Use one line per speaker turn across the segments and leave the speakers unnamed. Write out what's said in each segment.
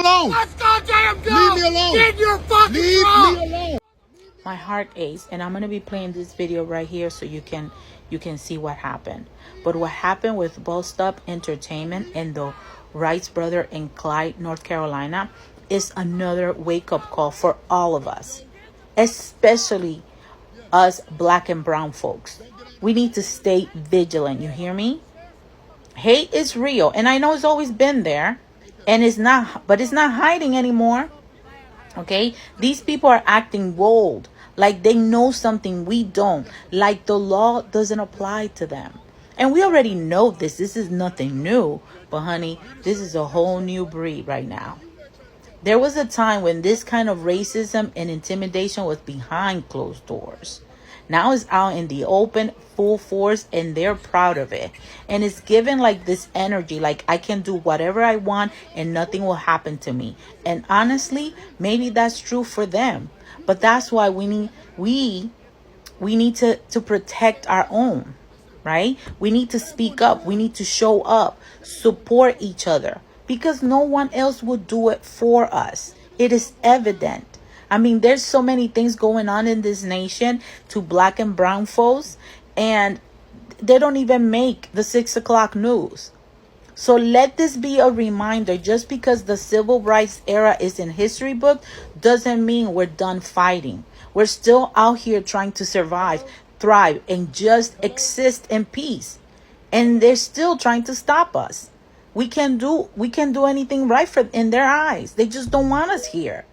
alone.
Let's goddamn go.
Leave me alone.
Get your fucking
Leave
truck.
me alone.
My heart aches, and I'm going to be playing this video right here so you can see what happened. But what happened with Bust Up Entertainment and the Wrights brother in Clyde, North Carolina is another wake-up call for all of us, especially us black and brown folks. We need to stay vigilant. You hear me? Hate is real, and I know it's always been there, and it's not hiding anymore. Okay, these people are acting bold, like they know something we don't, like the law doesn't apply to them. And we already know this. This is nothing new. But honey, this is a whole new breed right now. There was a time when this kind of racism and intimidation was behind closed doors. Now it's out in the open, full force, and they're proud of it. And it's given like this energy, like I can do whatever I want and nothing will happen to me. And honestly, maybe that's true for them. But that's why we need to protect our own, right? We need to speak up. We need to show up, support each other, because no one else will do it for us. It is evident. I mean, there's so many things going on in this nation to black and brown folks, and they don't even make the 6 o'clock news. So let this be a reminder. Just because the civil rights era is in history book doesn't mean we're done fighting. We're still out here trying to survive, thrive, and just exist in peace. And they're still trying to stop us. We can do anything right in their eyes. They just don't want us here.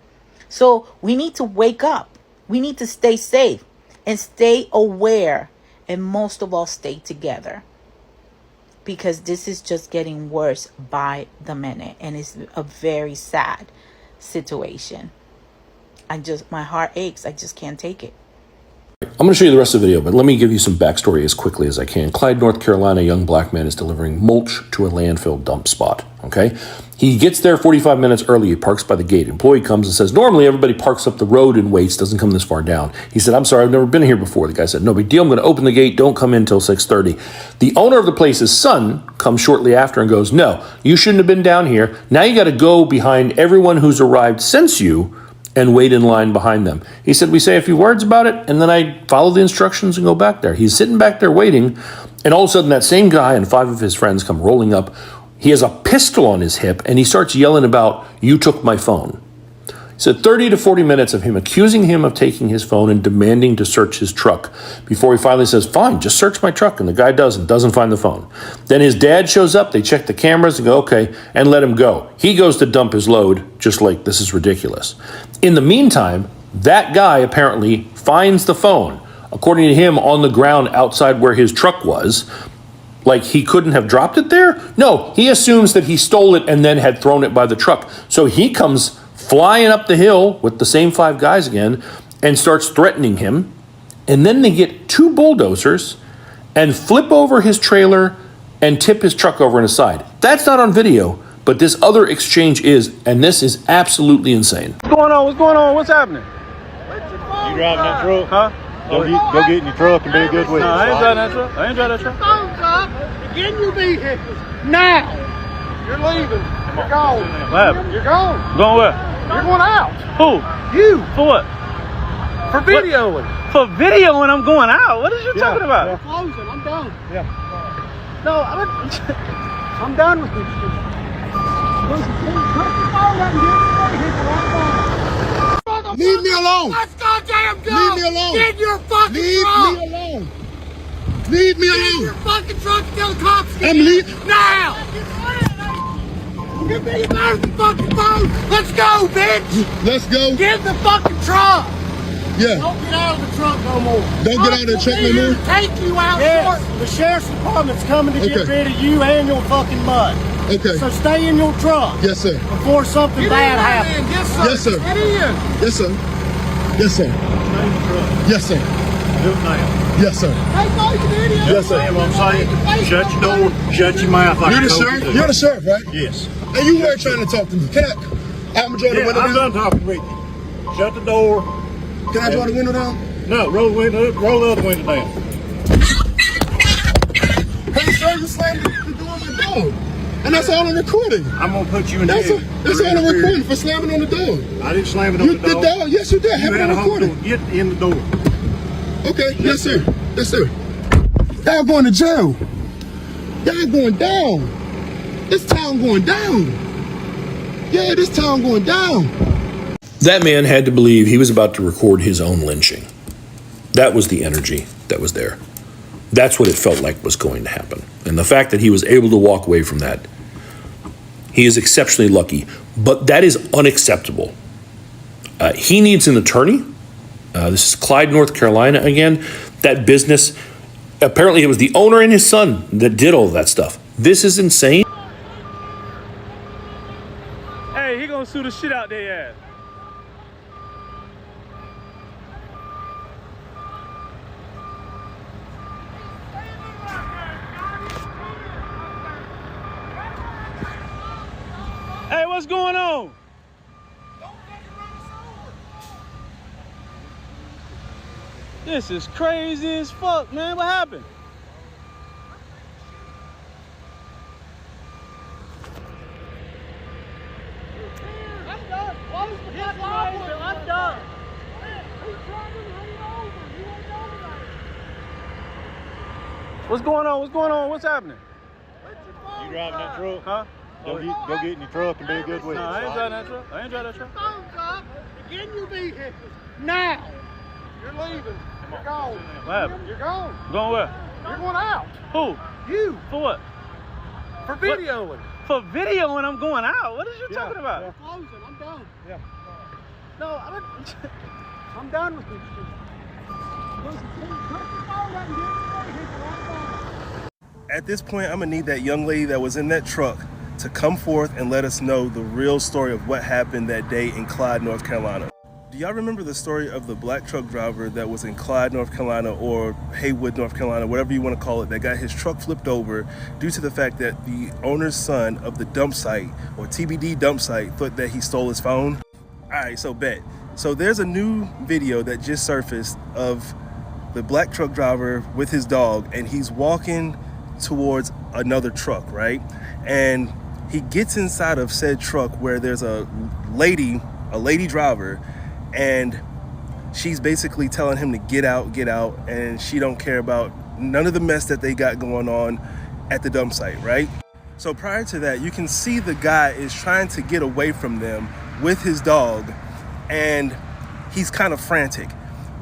So we need to wake up. We need to stay safe and stay aware, and most of all, stay together, because this is just getting worse by the minute, and it's a very sad situation. My heart aches. I just can't take it.
I'm going to show you the rest of the video, but let me give you some backstory as quickly as I can. Clyde, North Carolina, a young black man is delivering mulch to a landfill dump spot, okay? He gets there 45 minutes early. He parks by the gate. Employee comes and says, normally everybody parks up the road and waits, doesn't come this far down. He said, I'm sorry, I've never been here before. The guy said, no big deal. I'm going to open the gate. Don't come in until 6:30. The owner of the place's son comes shortly after and goes, no, you shouldn't have been down here. Now you got to go behind everyone who's arrived since you and wait in line behind them. He said, we say a few words about it, and then I follow the instructions and go back there. He's sitting back there waiting, and all of a sudden that same guy and 5 of his friends come rolling up. He has a pistol on his hip, and he starts yelling about, you took my phone. He said 30 to 40 minutes of him accusing him of taking his phone and demanding to search his truck before he finally says, fine, just search my truck. And the guy doesn't find the phone. Then his dad shows up. They check the cameras and go, okay, and let him go. He goes to dump his load, just like this is ridiculous. In the meantime, that guy apparently finds the phone, according to him, on the ground outside where his truck was. Like he couldn't have dropped it there? No, he assumes that he stole it and then had thrown it by the truck. So he comes flying up the hill with the same 5 guys again and starts threatening him. And then they get 2 bulldozers and flip over his trailer and tip his truck over on his side. That's not on video, but this other exchange is, and this is absolutely insane.
What's going on? What's going on? What's happening?
You driving that truck?
Huh?
Go get in your truck and be a good witness.
No, I ain't driving that truck. I ain't driving that truck.
Phones up. Get in your vehicles. Now. You're leaving. You're gone.
What happened?
You're gone.
Going where?
You're going out.
Who?
You.
For what?
For videoing.
For video when I'm going out? What are you talking about?
I'm closing. I'm done.
Yeah.
No, I'm done with this shit. Listen, cut the phone up and get it right here.
Leave me alone.
Let's goddamn go.
Leave me alone.
Get your fucking
Leave
truck.
me alone. Leave me
Get your
alone.
fucking truck till the cops get
I'm
here.
leaving.
Now. Give me your fucking phone. Let's go, bitch.
Let's go.
Get in the fucking truck.
Yeah.
Don't get out of the truck no more.
Don't get out of the truck no more?
Take you out.
Yes, the sheriff's department's coming to get
Okay.
rid of you and your fucking mud.
Okay.
So stay in your truck
Yes, sir.
before something
Get
bad
in,
happens.
man. Yes, sir.
Yes, sir.
Get in.
Yes, sir. Yes, sir. Yes, sir.
Do it now.
Yes, sir.
Take all your videos.
Yes, sir.
You know what I'm saying? Shut your door. Shut your mouth. Like
You're the
I told
sheriff?
you to.
You're the sheriff, right?
Yes.
And you were trying to talk to me. Can I'm gonna join the
Yeah,
window
I'm
down?
done talking with you. Shut the door.
Can I join the window down?
No, roll the window up. Roll the other window down.
Hey, sir, you slammed the door on my door. And that's all I'm recording.
I'm gonna put you in
That's
jail.
all I'm recording for slamming on the door.
I didn't slam it on
You
the door.
did, yes, you did.
You
Have it
had
on
a hold
recording.
to get in the door.
Okay, yes, sir. Yes, sir. Y'all going to jail. Y'all going down. This town going down. Yeah, this town going down.
That man had to believe he was about to record his own lynching. That was the energy that was there. That's what it felt like was going to happen. And the fact that he was able to walk away from that, he is exceptionally lucky. But that is unacceptable. He needs an attorney. This is Clyde, North Carolina again. That business, apparently it was the owner and his son that did all that stuff. This is insane.
Hey, he gonna sue the shit out their ass. Hey, what's going on? This is crazy as fuck, man. What happened?
I'm done. Close the fucking door. I'm done. He's trying to run over. You ain't over there.
What's going on? What's going on? What's happening?
You driving that truck?
Huh?
Go get in your truck and be a good witness.
No, I ain't driving that truck. I ain't driving that truck.
Phone's up. Get in your vehicle. Now. You're leaving. You're gone.
What happened?
You're gone.
Going where?
You're going out.
Who?
You.
For what?
For videoing.
For videoing, I'm going out. What is you talking about?
I'm closing. I'm done. Yeah. No, I don't. I'm done with this shit. Listen, turn the phone up and get in your vehicle right now.
At this point, I'm gonna need that young lady that was in that truck to come forth and let us know the real story of what happened that day in Clyde, North Carolina. Do y'all remember the story of the black truck driver that was in Clyde, North Carolina, or Haywood, North Carolina, whatever you want to call it, that got his truck flipped over due to the fact that the owner's son of the dump site, or TBD dump site, thought that he stole his phone? All right, so bet. So there's a new video that just surfaced of the black truck driver with his dog, and he's walking towards another truck, right? And he gets inside of said truck where there's a lady driver, and she's basically telling him to get out, and she don't care about none of the mess that they got going on at the dump site, right? So prior to that, you can see the guy is trying to get away from them with his dog, and he's kind of frantic.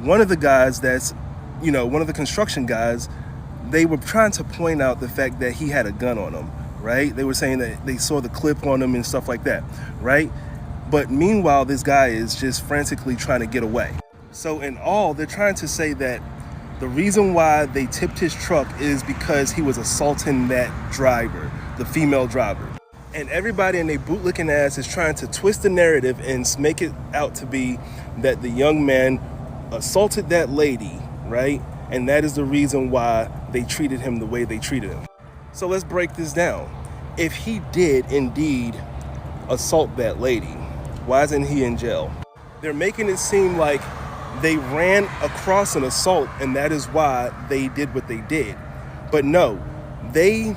One of the guys one of the construction guys, they were trying to point out the fact that he had a gun on him, right? They were saying that they saw the clip on him and stuff like that, right? But meanwhile, this guy is just frantically trying to get away. So in all, they're trying to say that the reason why they tipped his truck is because he was assaulting that driver, the female driver. And everybody in their bootlicking ass is trying to twist the narrative and make it out to be that the young man assaulted that lady, right? And that is the reason why they treated him the way they treated him. So let's break this down. If he did indeed assault that lady, why isn't he in jail? They're making it seem like they ran across an assault and that is why they did what they did. But no, they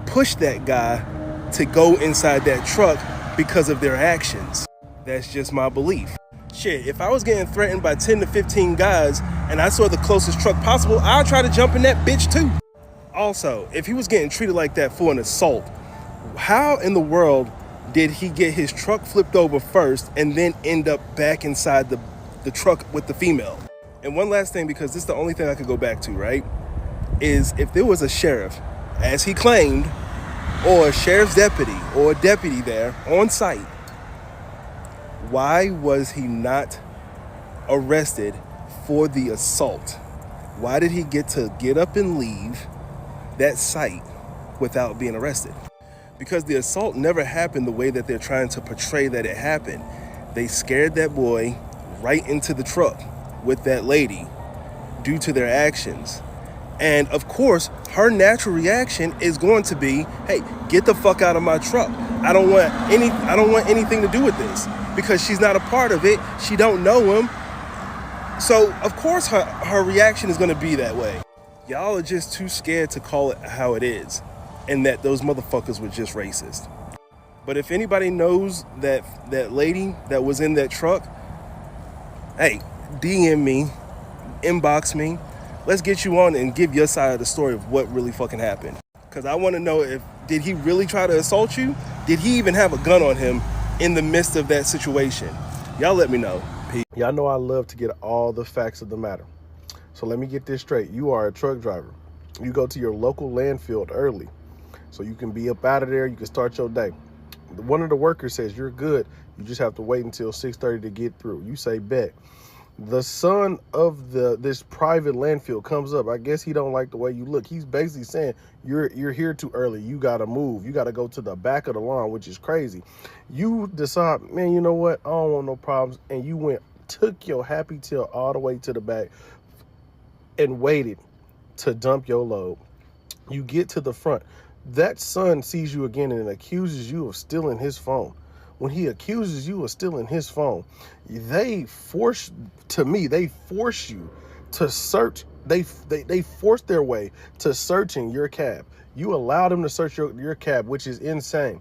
pushed that guy to go inside that truck because of their actions. That's just my belief. Shit, if I was getting threatened by 10 to 15 guys and I saw the closest truck possible, I'll try to jump in that bitch too. Also, if he was getting treated like that for an assault, how in the world did he get his truck flipped over first and then end up back inside the truck with the female? And one last thing, because this is the only thing I could go back to, right? Is if there was a sheriff, as he claimed, or a sheriff's deputy, or a deputy there on site, why was he not arrested for the assault? Why did he get to get up and leave that site without being arrested? Because the assault never happened the way that they're trying to portray that it happened. They scared that boy right into the truck with that lady due to their actions. And of course, her natural reaction is going to be, hey, get the fuck out of my truck. I don't want anything to do with this, because she's not a part of it. She don't know him. So of course her reaction is going to be that way. Y'all are just too scared to call it how it is. and that those motherfuckers were just racist. But if anybody knows that lady that was in that truck, hey, DM me, inbox me. Let's get you on and give your side of the story of what really fucking happened. Because I want to know, did he really try to assault you? Did he even have a gun on him in the midst of that situation? Y'all let me know. Peace. Y'all know I love to get all the facts of the matter. So let me get this straight. You are a truck driver. You go to your local landfill early so you can be up out of there. You can start your day. One of the workers says you're good. You just have to wait until 6:30 to get through. You say bet. The son of this private landfill comes up. I guess he don't like the way you look. He's basically saying you're here too early. You gotta move. You gotta go to the back of the line, which is crazy. You decide, man, you know what? I don't want no problems. And you took your happy tail all the way to the back and waited to dump your load. You get to the front. That son sees you again and accuses you of stealing his phone. When he accuses you of stealing his phone, they force you to search. They force their way to searching your cab. You allow them to search your cab, which is insane.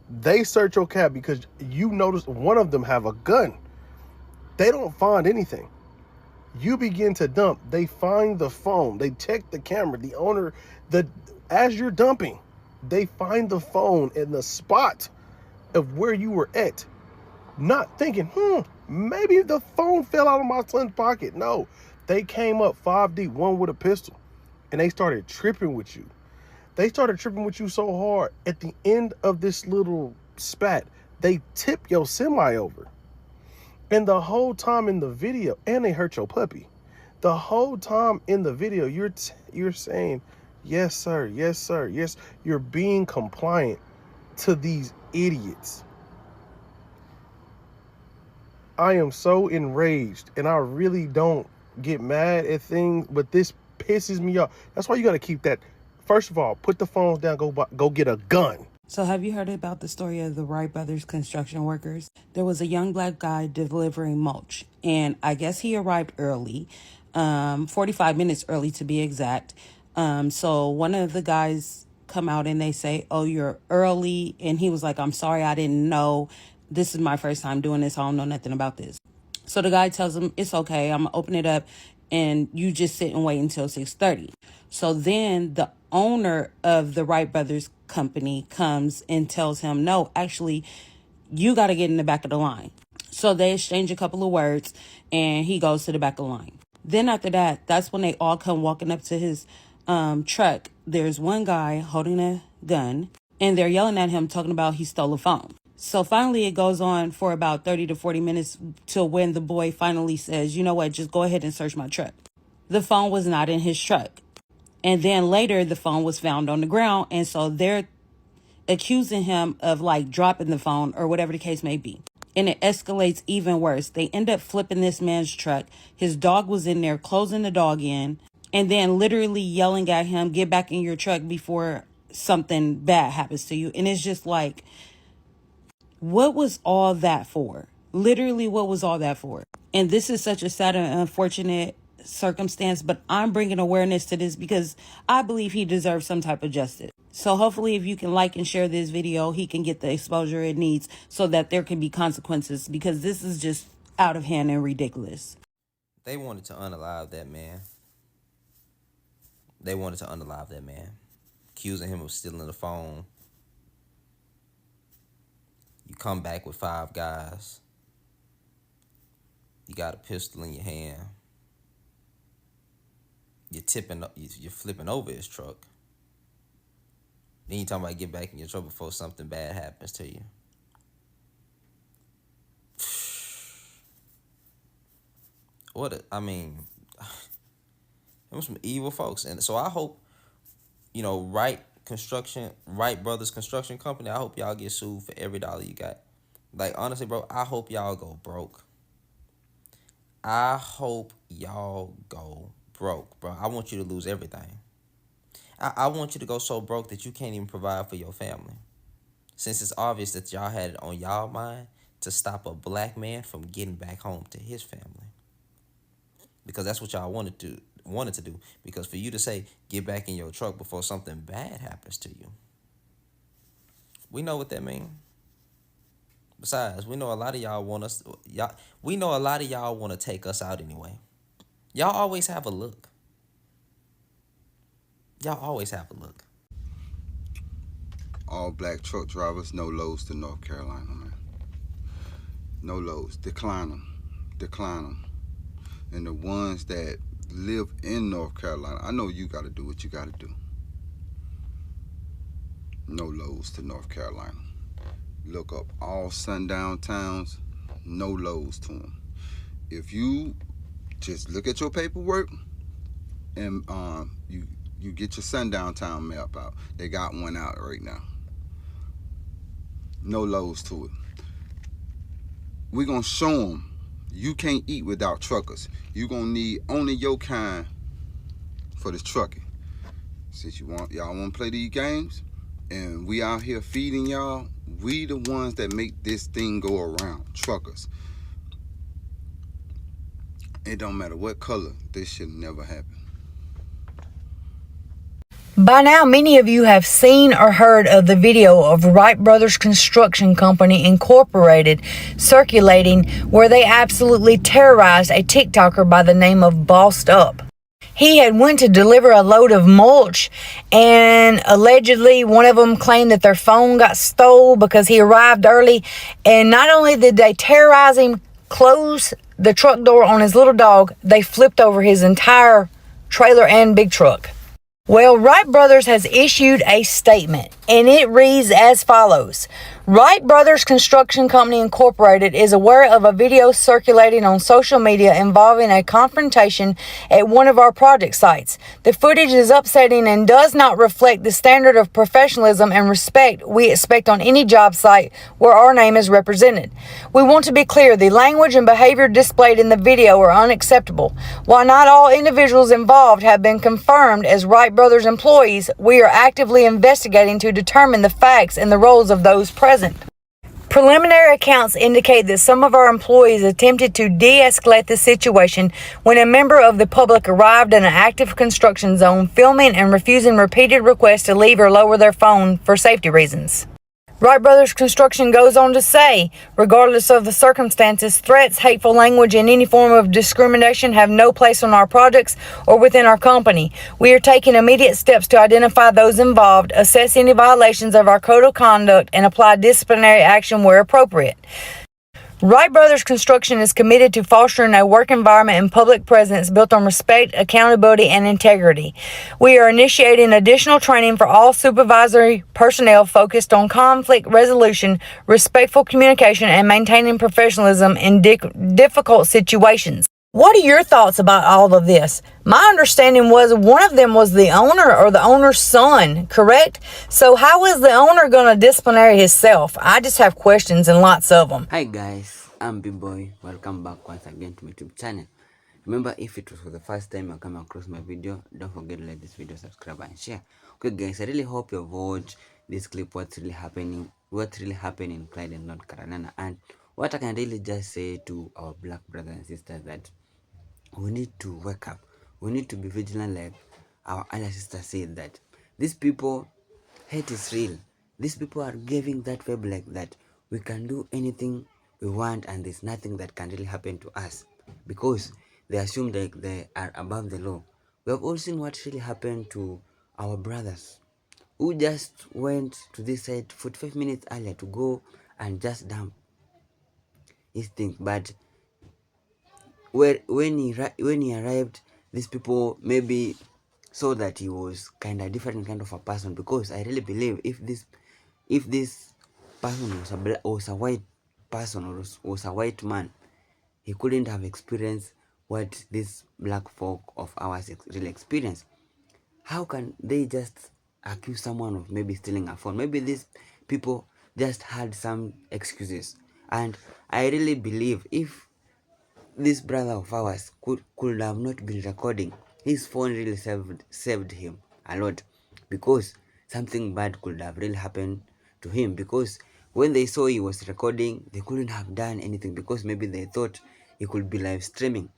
They search your cab because you notice one of them have a gun. They don't find anything. You begin to dump. They find the phone. They check the camera. The owner, as you're dumping, they find the phone in the spot of where you were at, not thinking, maybe the phone fell out of my son's pocket. No, they came up 5 deep, one with a pistol, and they started tripping with you. They started tripping with you so hard. At the end of this little spat, they tip your semi over. And the whole time in the video, and they hurt your puppy. The whole time in the video, you're saying, yes, sir, yes, sir, yes. You're being compliant to these idiots. I am so enraged, and I really don't get mad at things, but this pisses me off. That's why you got to keep that. First of all, put the phones down, go get a gun.
So have you heard about the story of the Wright brothers construction workers? There was a young black guy delivering mulch, and I guess he arrived early, 45 minutes early to be exact. So one of the guys come out and they say, oh, you're early. And he was like, I'm sorry, I didn't know. This is my first time doing this. I don't know nothing about this. So the guy tells him, it's okay. I'm going to open it up and you just sit and wait until 6:30. So then the owner of the Wright brothers company comes and tells him, no, actually, you got to get in the back of the line. So they exchange a couple of words and he goes to the back of the line. Then after that, that's when they all come walking up to his truck. There's one guy holding a gun and they're yelling at him, talking about he stole a phone. So finally, it goes on for about 30 to 40 minutes till when the boy finally says, you know what, just go ahead and search my truck. The phone was not in his truck. And then later, the phone was found on the ground. And so they're accusing him of like dropping the phone or whatever the case may be. And it escalates even worse. They end up flipping this man's truck. His dog was in there, closing the dog in, and then literally yelling at him, get back in your truck before something bad happens to you. And it's just like, what was all that for? Literally, what was all that for? And this is such a sad and unfortunate circumstance, but I'm bringing awareness to this because I believe he deserves some type of justice. So hopefully if you can like and share this video, he can get the exposure it needs so that there can be consequences, because this is just out of hand and ridiculous.
They wanted to unalive that man. They wanted to unalive that man, accusing him of stealing the phone. You come back with 5 guys. You got a pistol in your hand. You're flipping over his truck. Then you talking about get back in your truck before something bad happens to you. Them some evil folks. And so I hope, Wright Brothers Construction Company, I hope y'all get sued for every dollar you got. Like, honestly, bro, I hope y'all go broke. I hope y'all go broke, bro. I want you to lose everything. I want you to go so broke that you can't even provide for your family. Since it's obvious that y'all had it on y'all mind to stop a black man from getting back home to his family. Because that's what y'all wanted to wanted to do. Because for you to say, get back in your truck before something bad happens to you, we know what that means. Besides, we know a lot of y'all want us. We know a lot of y'all want to take us out anyway. Y'all always have a look. Y'all always have a look.
All black truck drivers, no loads to North Carolina, man. No loads. Decline them. And the ones that live in North Carolina, I know you got to do what you got to do. No loads to North Carolina. Look up all sundown towns, no loads to them. If you just look at your paperwork and you get your sundown town map out. They got one out right now. No loads to it. We're gonna show them you can't eat without truckers. You're gonna need only your kind for this trucking. Since y'all want to play these games and we out here feeding y'all, we the ones that make this thing go around. Truckers. It don't matter what color, this should never happen.
By now, many of you have seen or heard of the video of Wright Brothers Construction Company Incorporated circulating where they absolutely terrorized a TikToker by the name of Bossed Up. He had went to deliver a load of mulch, and allegedly one of them claimed that their phone got stole because he arrived early. And not only did they terrorize him, close the truck door on his little dog, they flipped over his entire trailer and big truck. Well, Wright Brothers has issued a statement, and it reads as follows. Wright Brothers Construction Company Incorporated is aware of a video circulating on social media involving a confrontation at one of our project sites. The footage is upsetting and does not reflect the standard of professionalism and respect we expect on any job site where our name is represented. We want to be clear, the language and behavior displayed in the video are unacceptable. While not all individuals involved have been confirmed as Wright Brothers employees, we are actively investigating to determine the facts and the roles of those present. Preliminary accounts indicate that some of our employees attempted to de-escalate the situation when a member of the public arrived in an active construction zone, filming and refusing repeated requests to leave or lower their phone for safety reasons. Wright Brothers Construction goes on to say, regardless of the circumstances, threats, hateful language, and any form of discrimination have no place on our projects or within our company. We are taking immediate steps to identify those involved, assess any violations of our code of conduct, and apply disciplinary action where appropriate. Wright Brothers Construction is committed to fostering a work environment and public presence built on respect, accountability, and integrity. We are initiating additional training for all supervisory personnel focused on conflict resolution, respectful communication, and maintaining professionalism in difficult situations. What are your thoughts about all of this? My understanding was one of them was the owner or the owner's son, correct? So how is the owner going to disciplinary himself? I just have questions and lots of them.
Hi guys, I'm B-Boy. Welcome back once again to my YouTube channel. Remember, if it was for the first time you come across my video, don't forget to like this video, subscribe and share. Okay guys, I really hope you've watched this clip, what's really happening in Clyde and North Carolina. And what I can really just say to our black brothers and sisters that we need to wake up. We need to be vigilant, like our other sister said, that these people, hate is real. These people are giving that vibe like that we can do anything we want and there's nothing that can really happen to us because they assume that they are above the law. We have all seen what really happened to our brothers who just went to this side 45 minutes earlier to go and just dump his thing. But when he arrived, these people maybe saw that he was kind of different kind of a person, because I really believe if this person was a white person or was a white man, he couldn't have experienced what this black folk of ours really experienced. How can they just accuse someone of maybe stealing a phone? Maybe these people just had some excuses. And I really believe if this brother of ours could have not been recording, his phone really saved him a lot, because something bad could have really happened to him. Because when they saw he was recording, they couldn't have done anything, because maybe they thought he could be live streaming.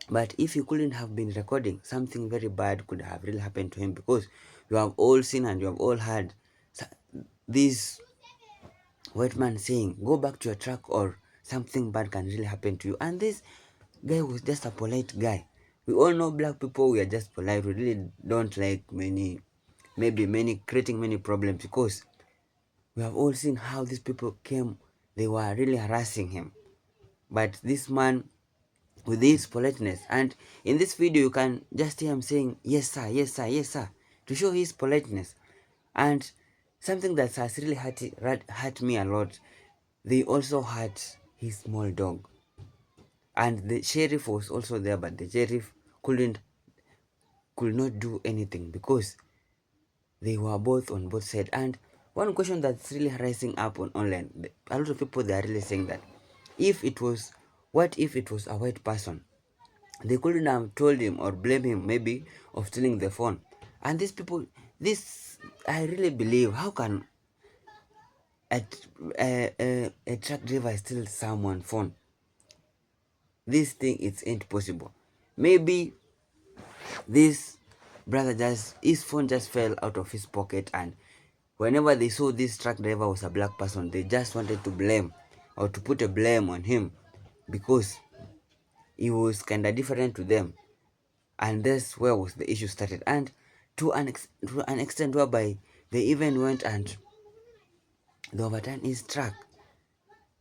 But if he couldn't have been recording, something very bad could have really happened to him, because you have all seen and you have all heard this white man saying, go back to your truck or something bad can really happen to you. And this guy was just a polite guy. We all know black people, we are just polite. We really don't like creating many problems, because we have all seen how these people came, they were really harassing him. But this man, with his politeness, and in this video you can just hear him saying, yes sir, yes sir, yes sir, to show his politeness. And something that has really hurt me a lot, they also hurt his small dog. And the sheriff was also there, but the sheriff could not do anything, because they were both on both sides. And one question that's really rising up on online, a lot of people, they are really saying that what if it was a white person? They couldn't have told him or blame him maybe of stealing the phone. And these people, I really believe, how can a truck driver steal someone's phone? This thing, it ain't possible. Maybe this brother his phone just fell out of his pocket, and whenever they saw this truck driver was a black person, they just wanted to blame or to put a blame on him, because he was kind of different to them. And that's where was the issue started. And to an extent whereby they even went and they overturned his truck.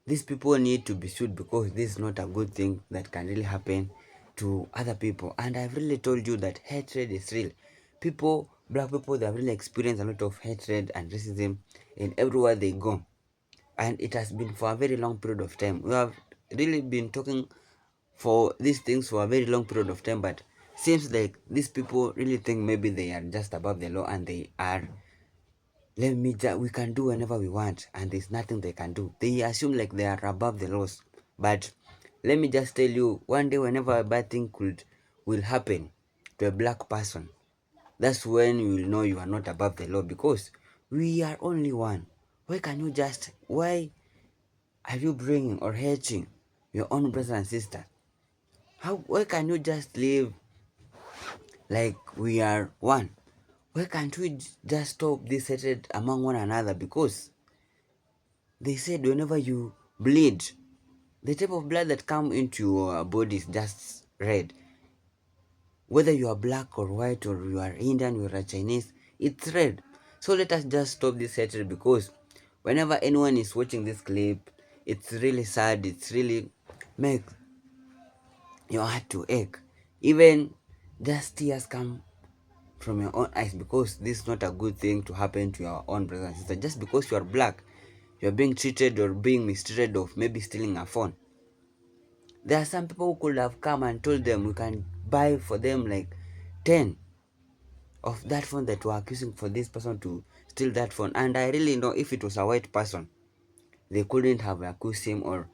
These people need to be sued, because this is not a good thing that can really happen to other people. And I've really told you that hatred is real. Black people, they have really experienced a lot of hatred and racism in everywhere they go. And it has been for a very long period of time. We have really been talking for these things for a very long period of time, but seems like these people really think maybe they are just above the law, and they are, we can do whenever we want, and there's nothing they can do. They assume like they are above the laws. But let me just tell you, one day whenever a bad thing will happen to a black person, that's when you will know you are not above the law, because we are only one. Why are you bringing or hating your own brothers and sisters? Why can you just live like we are one? Why can't we just stop this hatred among one another? Because they said whenever you bleed, the type of blood that comes into your body is just red. Whether you are black or white, or you are Indian, you are Chinese, it's red. So let us just stop this hatred, because whenever anyone is watching this clip, it's really sad. It's really makes your heart to ache. Even just tears come from your own eyes, because this is not a good thing to happen to your own brothers and sisters. Just because you are black, you are being treated or being mistreated of maybe stealing a phone. There are some people who could have come and told them we can buy for them like 10 of that phone that were accusing for this person to steal that phone. And I really know if it was a white person, they couldn't have accused him or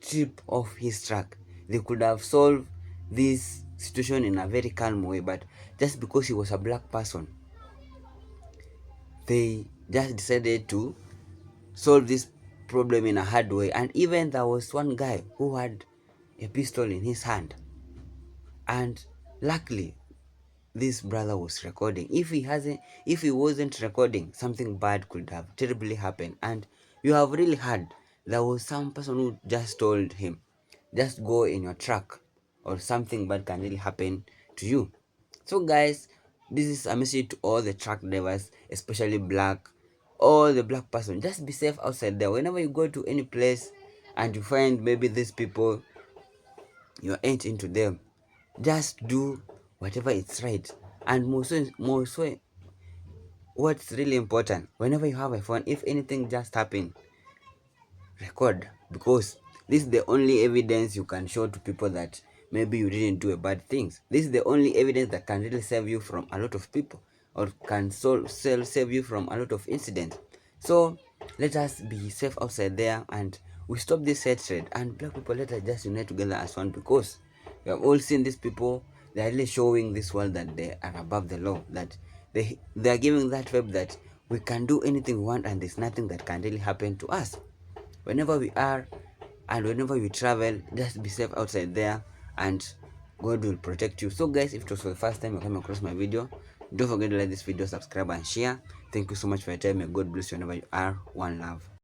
strip off his truck. They could have solved this situation in a very calm way. But just because he was a black person, they just decided to solve this problem in a hard way. And even there was one guy who had a pistol in his hand, and luckily this brother was recording. If he wasn't recording, something bad could have terribly happened. And you have really heard there was some person who just told him, just go in your truck or something bad can really happen to you. So guys, this is a message to all the truck drivers, especially all the black person. Just be safe outside there. Whenever you go to any place and you find maybe these people, you ain't into them, just do whatever is right. And more so, what's really important, whenever you have a phone, if anything just happened, record, because this is the only evidence you can show to people that maybe you didn't do a bad things. This is the only evidence that can really save you from a lot of people, or can save you from a lot of incidents. So let us be safe outside there, and we stop this hatred. And black people, let us just unite together as one, because we have all seen these people. They are really showing this world that they are above the law, that they are giving that vibe that we can do anything we want, and there's nothing that can really happen to us. Whenever we are and whenever we travel, just be safe outside there, and God will protect you. So guys, if it was for the first time you're coming across my video, don't forget to like this video, subscribe and share. Thank you so much for your time. May God bless you whenever you are. One love.